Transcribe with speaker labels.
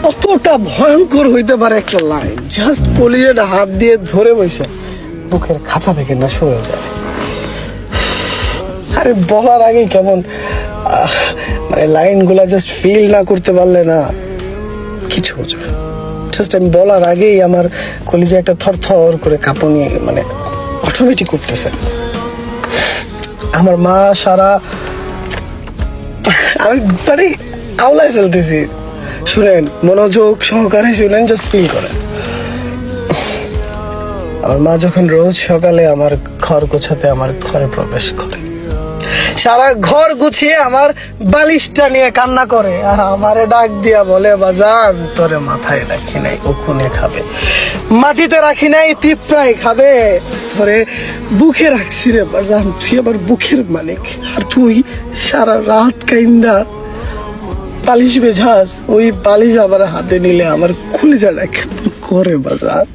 Speaker 1: কতটা ভয়ঙ্কর হইতে পারে একটা লাইন, জাস্ট কলিজাটা হাত দিয়ে ধরে বসে বুকের খাঁচা থেকে না সরে যায়। আরে বলার আগেই কেমন মানে লাইনগুলা জাস্ট ফিল না করতে পারলে না কিছু বুঝবে। জাস্ট আমি বলার আগেই আমার কলিজা একটা থরথর করে কাঁপুনি মানে অটোমেটিক করতেছে। আমার মা সারা আমি মানে আওলায় ফেলতেছি। শুনেন, মনোযোগ সহকারে শুনেন, জাস্ট ফিল করেন। আমার মা যখন রোজ সকালে আমার ঘর গোছাতে আমার ঘরে প্রবেশ করে, সারা ঘর গুছিয়ে আমার বালিশটা নিয়ে কান্না করে আর আমারে ডাক দিয়া বলে, বাজান তোরে মাথায় রাখি নাই, উকুনে খাবে, মাটিতে রাখি নাই, পিঁপড়ায় খাবে, তোরে বুকে রাখছি রে বাজান, তুই আমার বুকের মালিক। আর তুই সারা রাত কাইন্দা বালিশ বেঝাস, ওই বালিশ আবার হাতে নিলে আমার কলিজাটা কেমন করে বাজান।